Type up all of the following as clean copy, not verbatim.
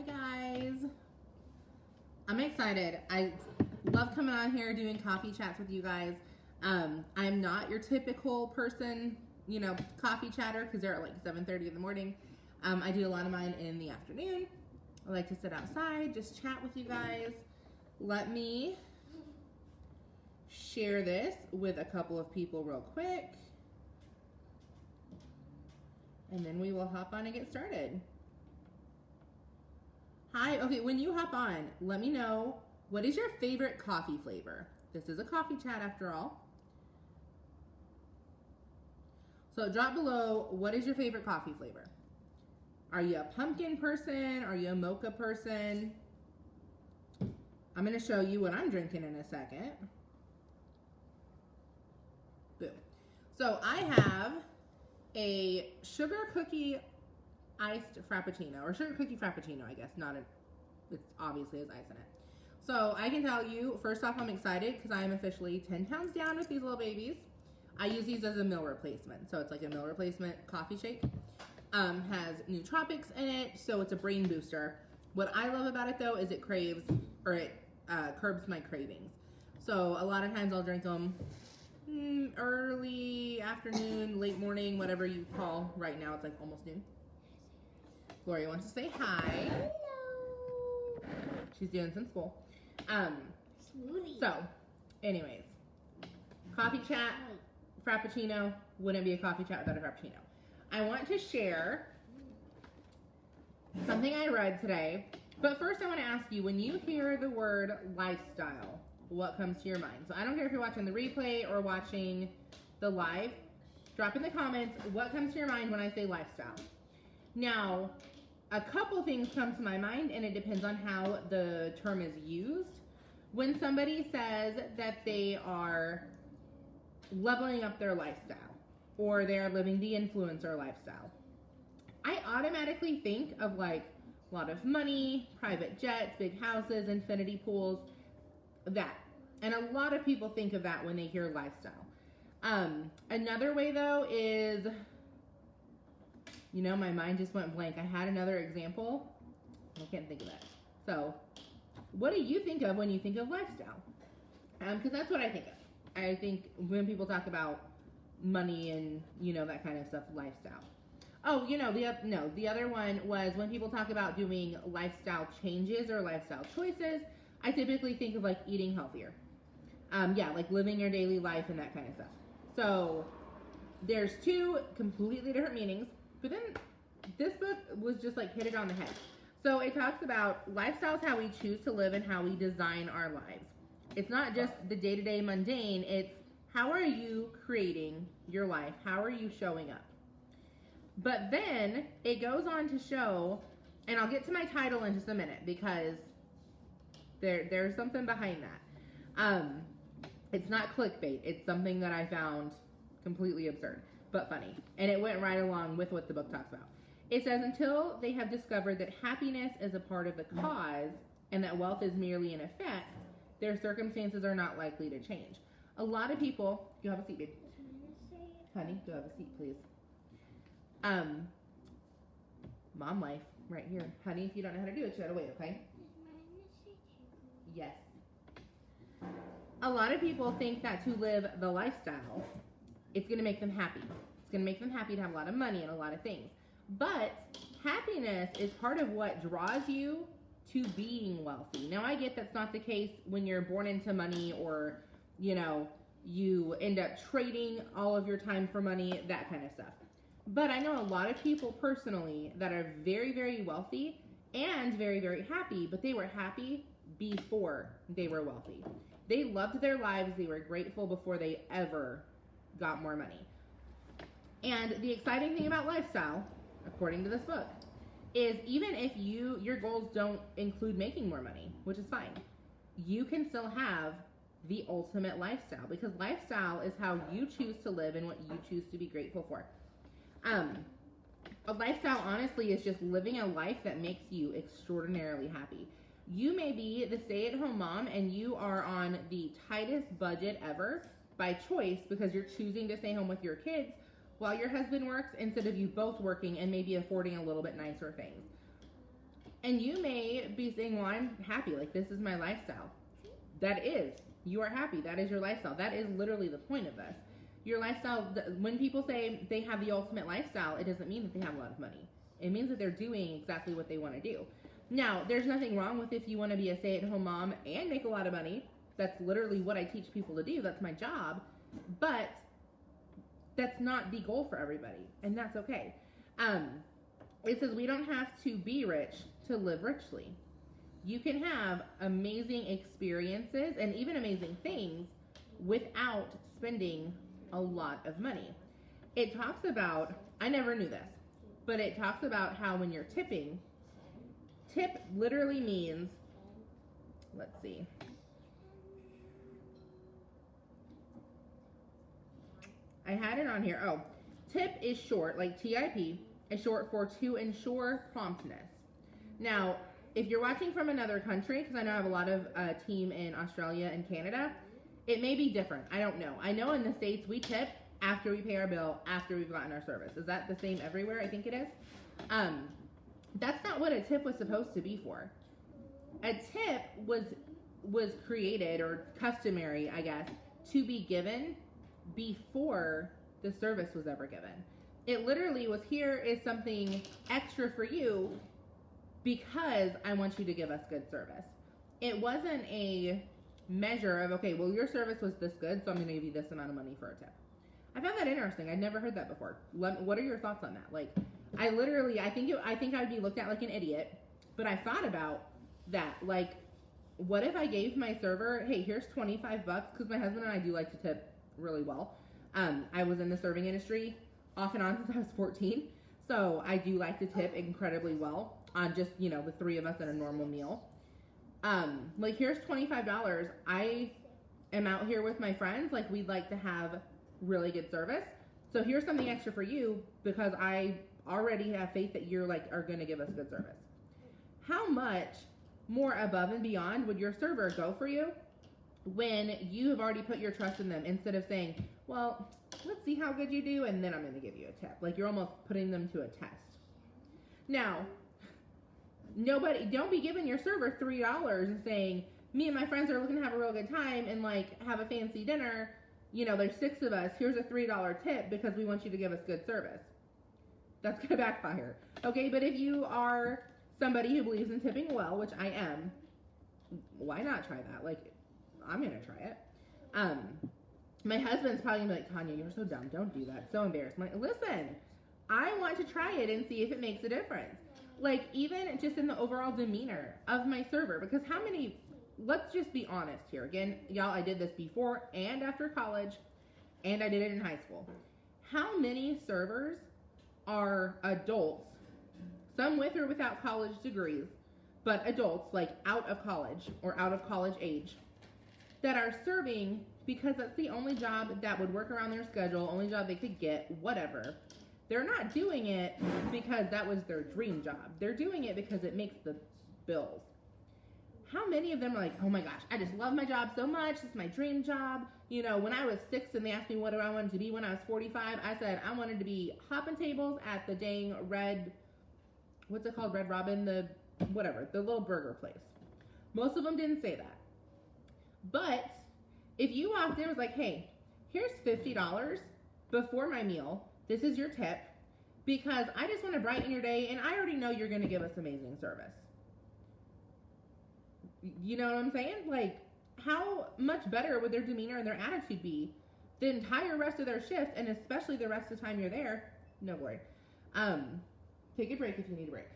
Hi guys. I'm excited. I love coming on here doing coffee chats with you guys. I'm not your typical person, coffee chatter, because they're at like 7:30 in the morning. I do a lot of mine in the afternoon. I like to sit outside, just chat with you guys. Let me share this with a couple of people real quick. And then we will hop on and get started. Hi, okay, when you hop on, let me know, what is your favorite coffee flavor? This is a coffee chat after all. So drop below, what is your favorite coffee flavor? Are you a pumpkin person? Are you a mocha person? I'm gonna show you what I'm drinking in a second. Boom. So I have a sugar cookie iced frappuccino, or sugar cookie frappuccino, I guess. It's obviously has ice in it. So I can tell you, first off, I'm excited because I am officially 10 pounds down with these little babies. I use these as a meal replacement. So it's like a meal replacement coffee shake. Has nootropics in it, so it's a brain booster. What I love about it though is it curbs my cravings. So a lot of times I'll drink them early afternoon, late morning, whatever you call. Right now it's like almost noon. Gloria wants to say hi. Hello. She's doing some school. Smoothie. So, anyways, coffee chat, frappuccino. Wouldn't be a coffee chat without a frappuccino. I want to share something I read today. But first I want to ask you, when you hear the word lifestyle, what comes to your mind? So I don't care if you're watching the replay or watching the live. Drop in the comments what comes to your mind when I say lifestyle. Now, a couple things come to my mind, and it depends on how the term is used. When somebody says that they are leveling up their lifestyle, or they're living the influencer lifestyle, I automatically think of like a lot of money, private jets, big houses, infinity pools, that. And a lot of people think of that when they hear lifestyle. Another way though is, my mind just went blank. I had another example. I can't think of it. So, what do you think of when you think of lifestyle? Because that's what I think of. I think when people talk about money and, that kind of stuff, lifestyle. Oh, the other one was when people talk about doing lifestyle changes or lifestyle choices, I typically think of like eating healthier. Like living your daily life and that kind of stuff. So, there's two completely different meanings. But then this book was just like hit it on the head. So it talks about lifestyles, how we choose to live and how we design our lives. It's not just the day-to-day mundane. It's how are you creating your life? How are you showing up? But then it goes on to show, and I'll get to my title in just a minute because there's something behind that. It's not clickbait. It's something that I found completely absurd, but funny. And it went right along with what the book talks about. It says, until they have discovered that happiness is a part of the cause and that wealth is merely an effect, their circumstances are not likely to change. A lot of people, you have a seat, babe. Honey, do have a seat, please. Mom life right here. Honey, if you don't know how to do it, you gotta wait, okay? Yes. A lot of people think that to live the lifestyle, it's going to make them happy. It's going to make them happy to have a lot of money and a lot of things. But happiness is part of what draws you to being wealthy. Now, I get that's not the case when you're born into money or, you end up trading all of your time for money, that kind of stuff. But I know a lot of people personally that are very, very wealthy and very, very happy, but they were happy before they were wealthy. They loved their lives. They were grateful before they ever got more money. And the exciting thing about lifestyle, according to this book, is even if your goals don't include making more money, which is fine, you can still have the ultimate lifestyle, because lifestyle is how you choose to live and what you choose to be grateful for. A lifestyle, honestly, is just living a life that makes you extraordinarily happy. You may be the stay-at-home mom and you are on the tightest budget ever by choice because you're choosing to stay home with your kids while your husband works instead of you both working and maybe affording a little bit nicer things. And you may be saying, well, I'm happy. Like, this is my lifestyle. That is. You are happy. That is your lifestyle. That is literally the point of this. Your lifestyle, when people say they have the ultimate lifestyle, it doesn't mean that they have a lot of money. It means that they're doing exactly what they want to do. Now, there's nothing wrong with if you want to be a stay-at-home mom and make a lot of money. That's literally what I teach people to do. That's my job. But that's not the goal for everybody, and that's okay. It says we don't have to be rich to live richly. You can have amazing experiences and even amazing things without spending a lot of money. It talks about, I never knew this, but it talks about how when you're tipping, tip literally means, let's see. I had it on here. Oh, tip is short, like TIP is short for to ensure promptness. Now, if you're watching from another country, because I know I have a lot of team in Australia and Canada, it may be different. I don't know. I know in the States we tip after we pay our bill, after we've gotten our service. Is that the same everywhere? I think it is. That's not what a tip was supposed to be for. A tip was created, or customary, I guess, to be given before the service was ever given. It literally was, here is something extra for you because I want you to give us good service. It wasn't a measure of, okay, well, your service was this good, so I'm going to give you this amount of money for a tip. I found that interesting. I'd never heard that before. What are your thoughts on that? Like, I think I'd be looked at like an idiot, but I thought about that. Like, what if I gave my server, hey, here's $25, because my husband and I do like to tip really well. I was in the serving industry off and on since I was 14, so I do like to tip incredibly well on just, the three of us at a normal meal. Like, here's $25. I am out here with my friends. Like, we'd like to have really good service. So here's something extra for you because I already have faith that you're are going to give us good service. How much more above and beyond would your server go for you when you have already put your trust in them, instead of saying, well, let's see how good you do, and then I'm going to give you a tip. Like, you're almost putting them to a test. Now, don't be giving your server $3 and saying, me and my friends are looking to have a real good time and have a fancy dinner. There's 6 of us. Here's a $3 tip because we want you to give us good service. That's going to backfire. Okay, but if you are somebody who believes in tipping well, which I am, why not try that? I'm going to try it. My husband's probably going to be like, Tanya, you're so dumb. Don't do that. So embarrassed. I'm like, listen, I want to try it and see if it makes a difference. Even just in the overall demeanor of my server. Because let's just be honest here. Again, y'all, I did this before and after college, and I did it in high school. How many servers are adults, some with or without college degrees, but adults, out of college or out of college age, that are serving because that's the only job that would work around their schedule, only job they could get, whatever. They're not doing it because that was their dream job. They're doing it because it makes the bills. How many of them are like, oh my gosh, I just love my job so much. It's my dream job. When I was 6 and they asked me what I wanted to be when I was 45, I said I wanted to be hopping tables at the dang Red Robin, the little burger place. Most of them didn't say that. But if you walked in and was like, hey, here's $50 before my meal. This is your tip because I just want to brighten your day and I already know you're going to give us amazing service. You know what I'm saying? How much better would their demeanor and their attitude be the entire rest of their shift, and especially the rest of the time you're there? No worry. Take a break if you need a break.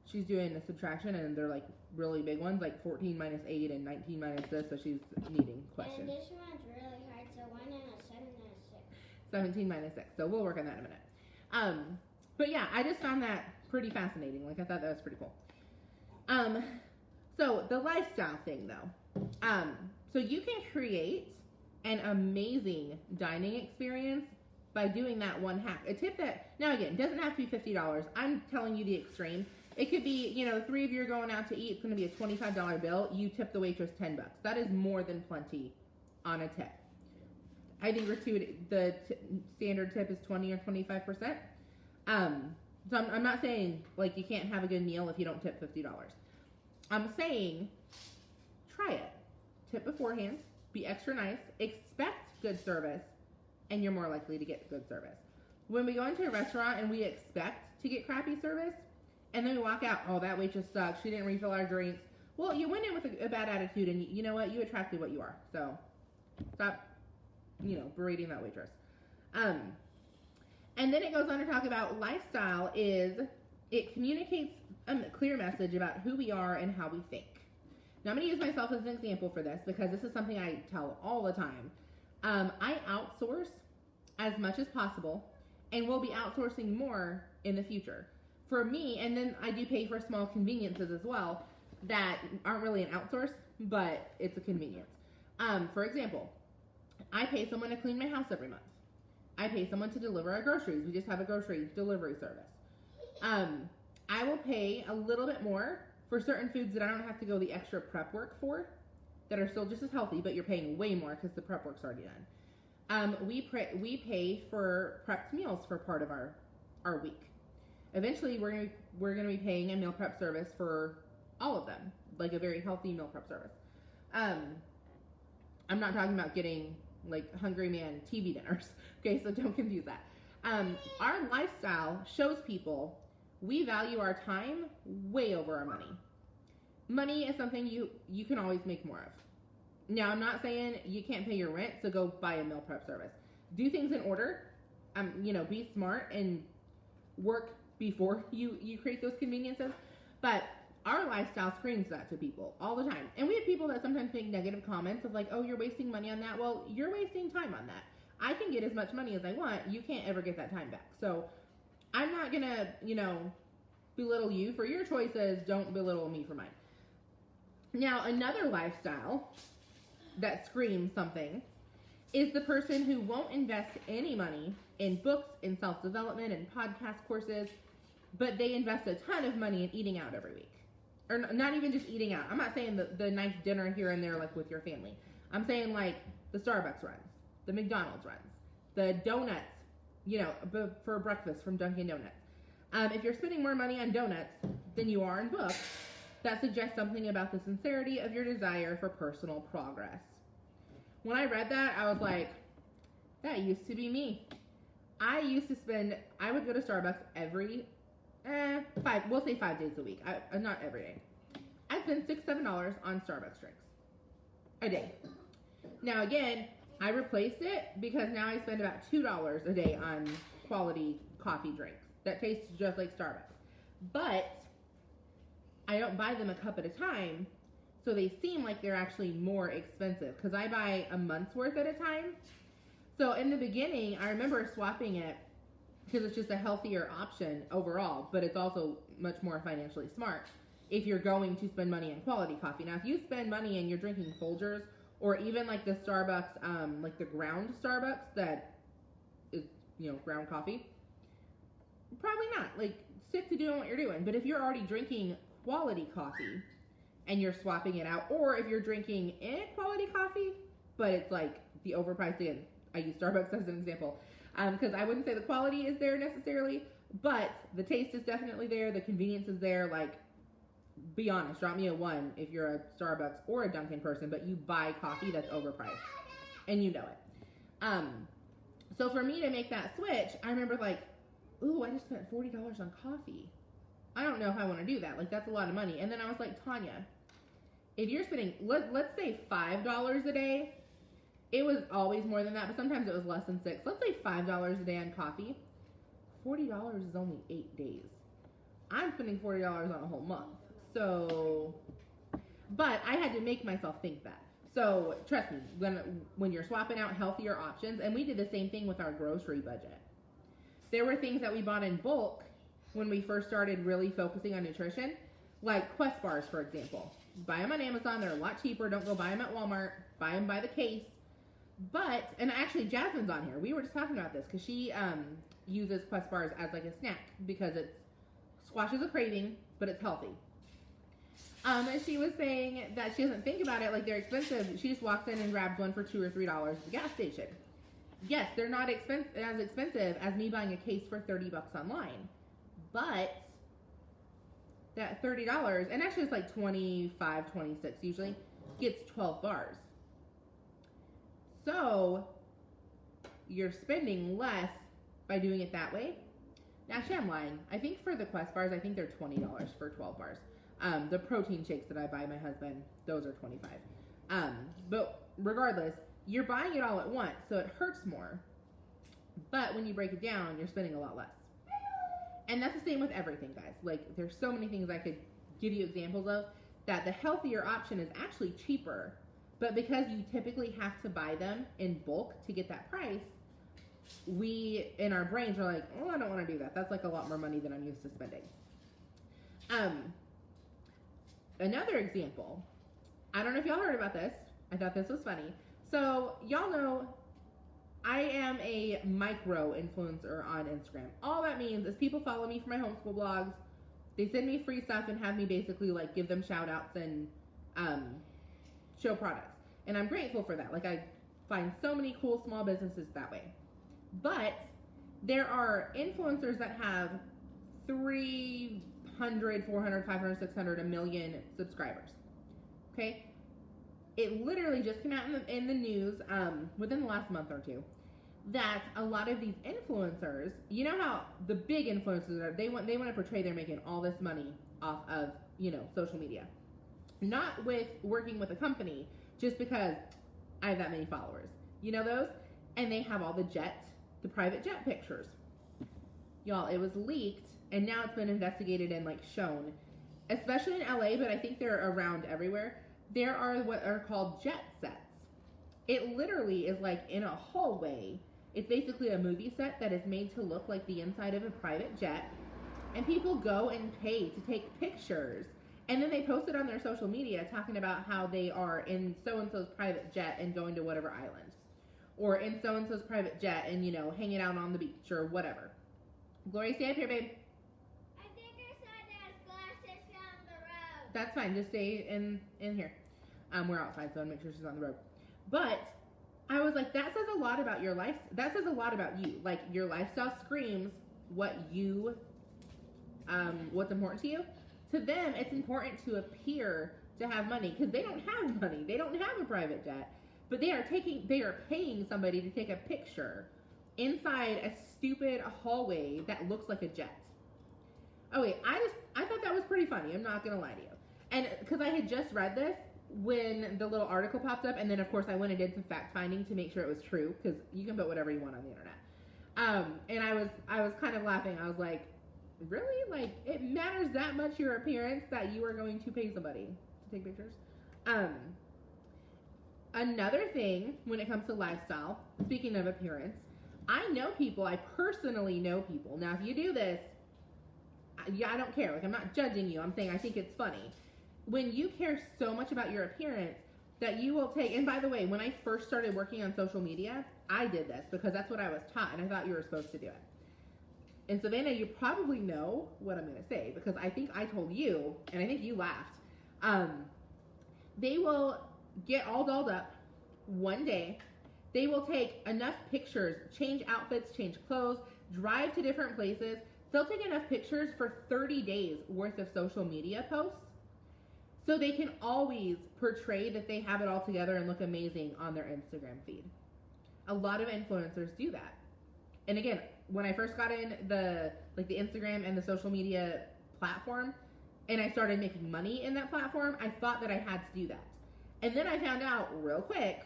She's doing a subtraction, and they're really big ones, 14 minus 8 and 19 minus this, so she's needing questions. And this one's really hard, so 1 and a 7 and a 6. 17 minus 6, so we'll work on that in a minute. But yeah, I just found that pretty fascinating. I thought that was pretty cool. So the lifestyle thing, though. So you can create an amazing dining experience by doing that one hack. A tip that, now again, doesn't have to be $50. I'm telling you the extreme. It could be, 3 of you are going out to eat. It's going to be a $25 bill. You tip the waitress $10. That is more than plenty on a tip. I think the standard tip is 20 or 25%. So I'm not saying like you can't have a good meal if you don't tip $50. I'm saying try it. Tip beforehand, be extra nice, expect good service, and you're more likely to get good service. When we go into a restaurant and we expect to get crappy service, and then we walk out, oh, that waitress sucks, she didn't refill our drinks. Well, you went in with a bad attitude, and you know what? You attracted what you are. So stop, berating that waitress. And then it goes on to talk about lifestyle it communicates a clear message about who we are and how we think. Now, I'm going to use myself as an example for this because this is something I tell all the time. I outsource as much as possible and will be outsourcing more in the future. For me, and then I do pay for small conveniences as well that aren't really an outsource, but it's a convenience. For example, I pay someone to clean my house every month. I pay someone to deliver our groceries. We just have a grocery delivery service. I will pay a little bit more for certain foods that I don't have to go the extra prep work for, that are still just as healthy, but you're paying way more because the prep work's already done. We pay for prepped meals for part of our week. Eventually, we're gonna be paying a meal prep service for all of them, like a very healthy meal prep service. I'm not talking about getting like Hungry Man TV dinners. Okay, so don't confuse that. Our lifestyle shows people we value our time way over our money. Money is something you can always make more of. Now, I'm not saying you can't pay your rent, so go buy a meal prep service. Do things in order. Be smart and work before you create those conveniences. But our lifestyle screams that to people all the time. And we have people that sometimes make negative comments of like, oh, you're wasting money on that. Well, you're wasting time on that. I can get as much money as I want. You can't ever get that time back. So I'm not going to, belittle you for your choices. Don't belittle me for mine. Now, another lifestyle that screams something is the person who won't invest any money in books, in self-development, and podcast courses, but they invest a ton of money in eating out every week. Or not even just eating out. I'm not saying the nice dinner here and there like with your family. I'm saying like the Starbucks runs, the McDonald's runs, the donuts, for breakfast from Dunkin' Donuts. If you're spending more money on donuts than you are in books, that suggests something about the sincerity of your desire for personal progress. When I read that, I was like, that used to be me. I would go to Starbucks every 5 days a week. Not every day. I spend $6-7 on Starbucks drinks a day. Now again, I replaced it because now I spend about $2 a day on quality coffee drinks that taste just like Starbucks. But I don't buy them a cup at a time, so they seem like they're actually more expensive because I buy a month's worth at a time. So in the beginning, I remember swapping it because it's just a healthier option overall, but it's also much more financially smart if you're going to spend money on quality coffee. Now, if you spend money and you're drinking Folgers or even like the Starbucks, like the ground Starbucks that is, ground coffee, probably not. Like, stick to doing what you're doing. But if you're already drinking quality coffee and you're swapping it out, or if you're drinking quality coffee, but it's like the overpriced, again, I use Starbucks as an example, because I wouldn't say the quality is there necessarily, but the taste is definitely there, the convenience is there. Like, be honest, drop me a 1 if you're a Starbucks or a Dunkin' person, but you buy coffee that's overpriced, and you know it. So for me to make that switch, I remember like, ooh, I just spent $40 on coffee. I don't know if I want to do that. Like, that's a lot of money. And then I was like, Tanya, if you're spending, let's say $5 a day, it was always more than that, but sometimes it was less than 6. Let's say $5 a day on coffee. $40 is only 8 days. I'm spending $40 on a whole month. So, but I had to make myself think that. So trust me, when you're swapping out healthier options, and we did the same thing with our grocery budget. There were things that we bought in bulk when we first started really focusing on nutrition, like Quest bars, for example. Buy them on Amazon. They're a lot cheaper. Don't go buy them at Walmart. Buy them by the case. But, and actually Jasmine's on here. We were just talking about this because she uses Quest bars as like a snack because it squashes a craving, but it's healthy. And she was saying that she doesn't think about it like they're expensive. She just walks in and grabs one for $2 or $3 at the gas station. Yes, they're not as expensive as me buying a case for $30 online, But that $30, and actually it's like 25, 26 usually, gets 12 bars. So you're spending less by doing it that way. Actually, I'm lying. I think for the Quest bars, I think they're $20 for 12 bars. The protein shakes that I buy my husband, those are 25. But regardless, you're buying it all at once, so it hurts more. But when you break it down, you're spending a lot less. And that's the same with everything, guys. Like, there's so many things I could give you examples of that the healthier option is actually cheaper. But because you typically have to buy them in bulk to get that price, we, in our brains, are like, oh, I don't want to do that. That's like a lot more money than I'm used to spending. Another example, I don't know if y'all heard about this. I thought this was funny. So y'all know I am a micro influencer on Instagram. All that means is people follow me for my homeschool blogs. They send me free stuff and have me basically like give them shout outs and show products. And I'm grateful for that. Like, I find so many cool small businesses that way. But there are influencers that have 300, 400, 500, 600, a million subscribers. Okay? It literally just came out in the news within the last month or two that a lot of these influencers, you know how the big influencers are, they want to portray they're making all this money off of, you know, social media. Not with working with a company just because I have that many followers. You know those? And they have all the private jet pictures. Y'all, it was leaked and now it's been investigated and like shown, especially in LA, but I think they're around everywhere. There are what are called jet sets. It literally is like in a hallway. It's basically a movie set that is made to look like the inside of a private jet. And people go and pay to take pictures. And then they post it on their social media talking about how they are in so-and-so's private jet and going to whatever island. Or in so-and-so's private jet and, you know, hanging out on the beach or whatever. Gloria, stay up here, babe. I think I saw Dad's glasses down the road. That's fine. Just stay in here. We're outside, so I'll make sure she's on the road. But I was like, that says a lot about your life. That says a lot about you. Like, your lifestyle screams what you, what's important to you. To them, it's important to appear to have money because they don't have money. They don't have a private jet, but they are paying somebody to take a picture inside a stupid hallway that looks like a jet. Oh wait, I thought that was pretty funny. I'm not gonna lie to you. And because I had just read this when the little article popped up, and then of course I went and did some fact finding to make sure it was true because you can put whatever you want on the internet. And I was kind of laughing. I was like, really? Like, it matters that much your appearance that you are going to pay somebody to take pictures? Another thing when it comes to lifestyle, speaking of appearance, I personally know people. Now, if you do this, I don't care. Like, I'm not judging you. I'm saying I think it's funny. When you care so much about your appearance that you will take, and by the way, when I first started working on social media, I did this because that's what I was taught, and I thought you were supposed to do it. And Savannah, you probably know what I'm going to say because I think I told you, and I think you laughed. They will get all dolled up one day. They will take enough pictures, change outfits, change clothes, drive to different places. They'll take enough pictures for 30 days worth of social media posts so they can always portray that they have it all together and look amazing on their Instagram feed. A lot of influencers do that. And again, when I first got in the Instagram and the social media platform and I started making money in that platform, I thought that I had to do that. And then I found out real quick,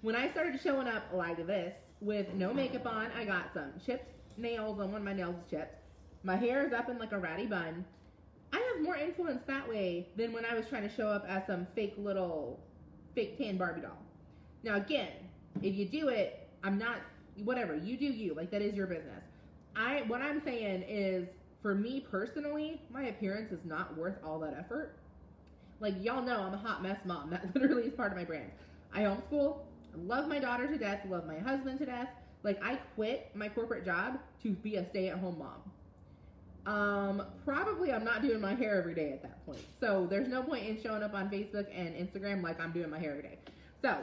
when I started showing up like this with no makeup on, I got some chipped nails on one of my nails is chipped. My hair is up in like a ratty bun. I have more influence that way than when I was trying to show up as some fake tan Barbie doll. Now again, if you do it, I'm not, whatever, you do you, like that is your business. What I'm saying is, for me personally, my appearance is not worth all that effort. Like, y'all know I'm a hot mess mom. That literally is part of my brand. I homeschool, I love my daughter to death, love my husband to death. Like, I quit my corporate job to be a stay-at-home mom. Probably I'm not doing my hair every day at that point. So there's no point in showing up on Facebook and Instagram like I'm doing my hair every day. So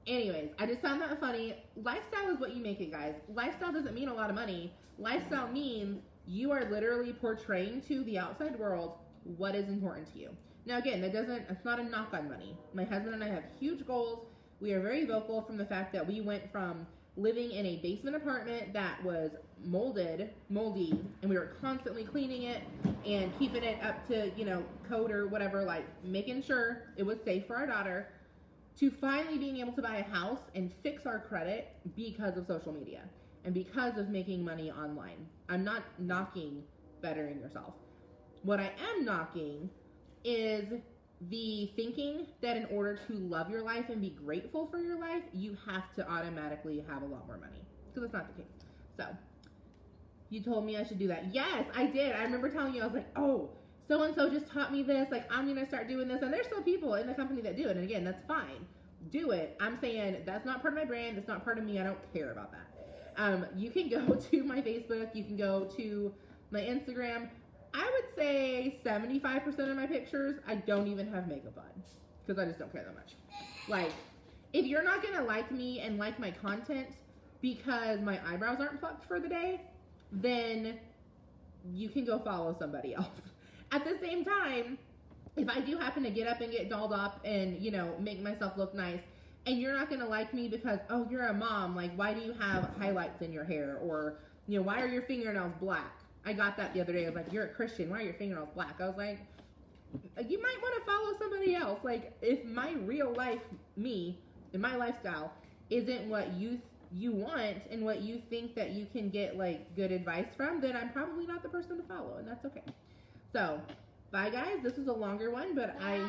anyways, I just found that funny. Lifestyle is what you make it, guys. Lifestyle doesn't mean a lot of money. Lifestyle means you are literally portraying to the outside world what is important to you. Now, again, it's not a knock on money. My husband and I have huge goals. We are very vocal from the fact that we went from living in a basement apartment that was moldy, and we were constantly cleaning it and keeping it up to, code or whatever, like making sure it was safe for our daughter, to finally being able to buy a house and fix our credit because of social media and because of making money online. I'm not knocking bettering yourself. What I am knocking is the thinking that in order to love your life and be grateful for your life, you have to automatically have a lot more money. Because that's not the case. So, you told me I should do that. Yes, I did. I remember telling you, I was like, oh, so-and-so just taught me this. Like, I'm going to start doing this. And there's still people in the company that do it. And again, that's fine. Do it. I'm saying that's not part of my brand. That's not part of me. I don't care about that. You can go to my Facebook. You can go to my Instagram. I would say 75% of my pictures, I don't even have makeup on because I just don't care that much. Like, if you're not going to like me and like my content because my eyebrows aren't plucked for the day, then you can go follow somebody else. At the same time, if I do happen to get up and get dolled up and, make myself look nice, and you're not going to like me because, oh, you're a mom, like, why do you have highlights in your hair? Or, why are your fingernails black? I got that the other day. I was like, you're a Christian. Why are your fingernails black? I was like, you might want to follow somebody else. Like, if my real life, me, and my lifestyle isn't what you want and what you think that you can get, like, good advice from, then I'm probably not the person to follow, and that's okay. So, bye, guys. This was a longer one, but I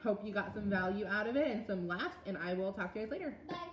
hope you got some value out of it and some laughs, and I will talk to you guys later. Bye.